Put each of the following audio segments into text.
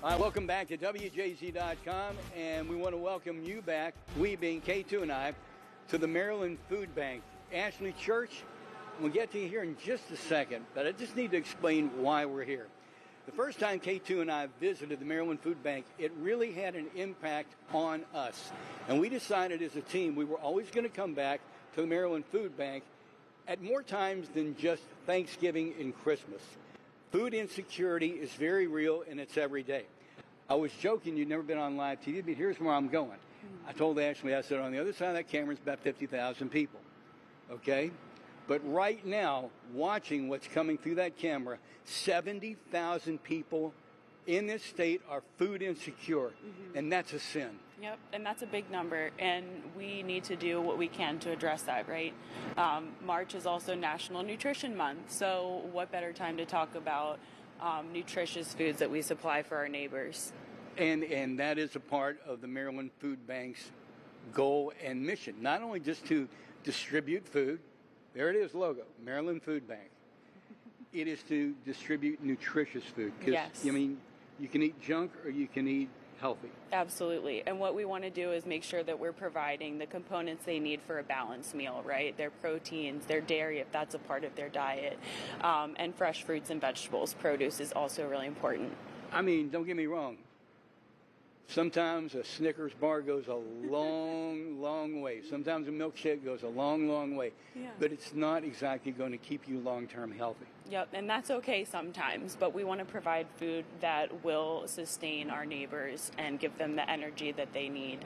Hi, welcome back to WJZ.com, and we want to welcome you back, we being K2 and I, to the Maryland Food Bank. Ashley Church, we'll get to you here in just a second, but I just need to explain why we're here. The first time K2 and I visited the Maryland Food Bank, it really had an impact on us. And we decided as a team we were always going to come back to the Maryland Food Bank at more times than just Thanksgiving and Christmas. Food insecurity is very real, and it's every day. I was joking you'd never been on live TV, but here's where I'm going. I told Ashley, I said, on the other side of that camera is about 50,000 people, okay? But right now, watching what's coming through that camera, 70,000 people in this state are food insecure, and that's a sin. Yep, and that's a big number, and we need to do what we can to address that, right? March is also National Nutrition Month, so what better time to talk about nutritious foods that we supply for our neighbors? And that is a part of the Maryland Food Bank's goal and mission, not only just to distribute food. There it is, logo, Maryland Food Bank. It is to distribute nutritious food. Yes. I mean, you can eat junk or you can eat healthy. Absolutely. And what we want to do is make sure that we're providing the components they need for a balanced meal, right? Their proteins, their dairy, if that's a part of their diet, and fresh fruits and vegetables. Produce is also really important. I mean, don't get me wrong. Sometimes a Snickers bar goes a long, long way. Sometimes a milkshake goes a long, long way. Yeah. But it's not exactly going to keep you long-term healthy. Yep, and that's okay sometimes, but we want to provide food that will sustain our neighbors and give them the energy that they need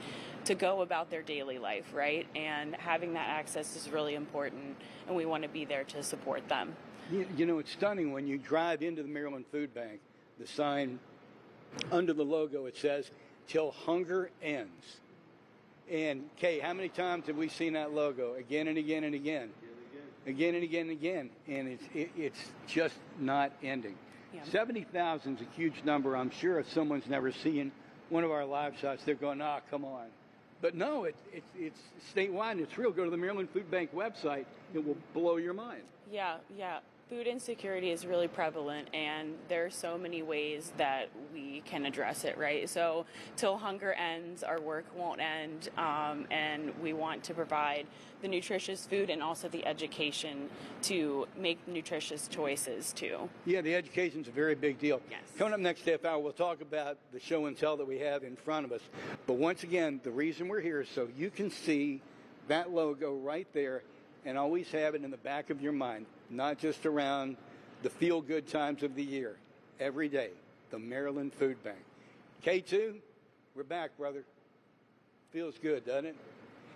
to go about their daily life, right? And having that access is really important, and we want to be there to support them. You know, it's stunning when you drive into the Maryland Food Bank, the sign under the logo, it says, "Till hunger ends." And, Kay, how many times have we seen that logo again and again and again? Again and again and again. And it's just not ending. Yeah. 70,000 is a huge number. I'm sure if someone's never seen one of our live shots, they're going, come on. But no, it's statewide and it's real. Go to the Maryland Food Bank website. It will blow your mind. Yeah. Food insecurity is really prevalent, and there are so many ways that we can address it, right? So till hunger ends, our work won't end, and we want to provide the nutritious food and also the education to make nutritious choices too. Yeah, the education's a very big deal. Yes. Coming up next half hour, we'll talk about the show and tell that we have in front of us. But once again, the reason we're here is so you can see that logo right there and always have it in the back of your mind, not just around the feel-good times of the year. Every day, the Maryland Food Bank. K2, we're back, brother. Feels good, doesn't it?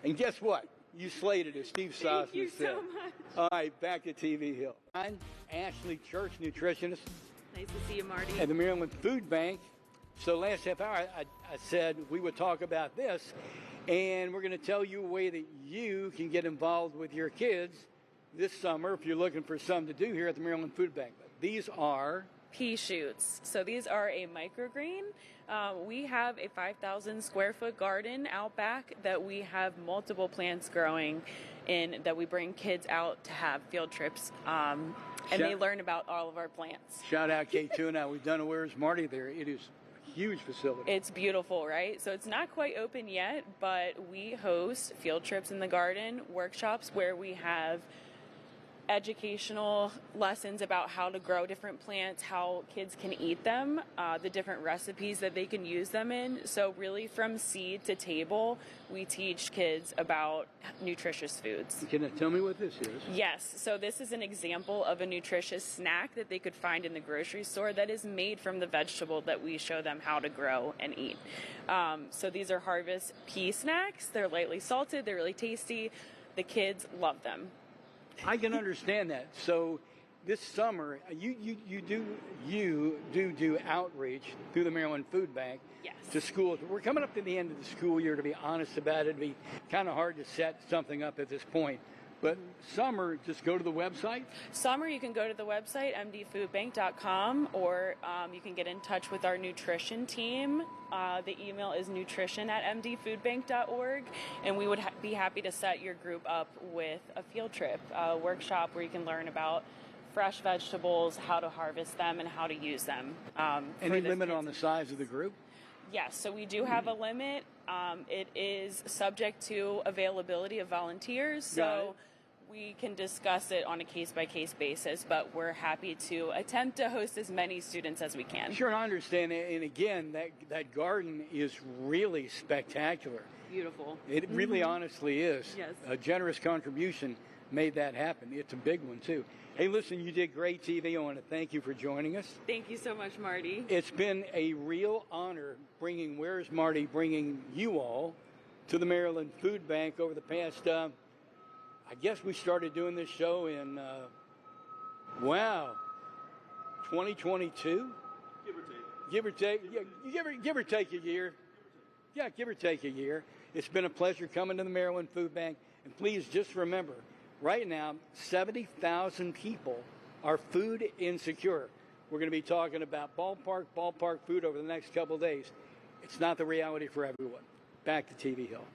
And guess what? You slayed it, as Steve Sossman said. Thank you so much. All right, back to TV Hill. I'm Ashley Church, nutritionist. Nice to see you, Marty. At the Maryland Food Bank. So last half hour, I said we would talk about this, and we're going to tell you a way that you can get involved with your kids this summer if you're looking for something to do here at the Maryland Food Bank. But these are pea shoots. So these are a microgreen. We have a 5,000 square foot garden out back that we have multiple plants growing in that we bring kids out to have field trips. And they learn about all of our plants. Shout out K2 and I. We've done a Where's Marty there. It is huge facility. It's beautiful, right? So it's not quite open yet, but we host field trips in the garden, workshops where we have educational lessons about how to grow different plants, how kids can eat them, the different recipes that they can use them in. So really from seed to table, we teach kids about nutritious foods. Can you tell me what this is? Yes. So this is an example of a nutritious snack that they could find in the grocery store that is made from the vegetable that we show them how to grow and eat. So these are Harvest pea snacks. They're lightly salted. They're really tasty. The kids love them. I can understand that. So this summer, you do outreach through the Maryland Food Bank. Yes. To schools. We're coming up to the end of the school year, to be honest about it. It'd be kind of hard to set something up at this point. But summer, just go to the website? Summer, you can go to the website, mdfoodbank.com, or you can get in touch with our nutrition team. The email is nutrition@mdfoodbank.org, and we would be happy to set your group up with a field trip, a workshop where you can learn about fresh vegetables, how to harvest them, and how to use them. Any limit on the size of the group? Yes, so we do have a limit. It is subject to availability of volunteers, so we can discuss it on a case-by-case basis, but we're happy to attempt to host as many students as we can. Sure, I understand. And again, that garden is really spectacular. Beautiful. It really honestly is. Yes. A generous contribution made that happen. It's a big one, too. Hey, listen, you did great TV. I want to thank you for joining us. Thank you so much, Marty. It's been a real honor bringing you all to the Maryland Food Bank over the past, I guess we started doing this show in, 2022? Give or take. Yeah, give or take a year. Yeah, give or take a year. It's been a pleasure coming to the Maryland Food Bank. And please just remember, right now, 70,000 people are food insecure. We're going to be talking about ballpark food over the next couple of days. It's not the reality for everyone. Back to TV Hill.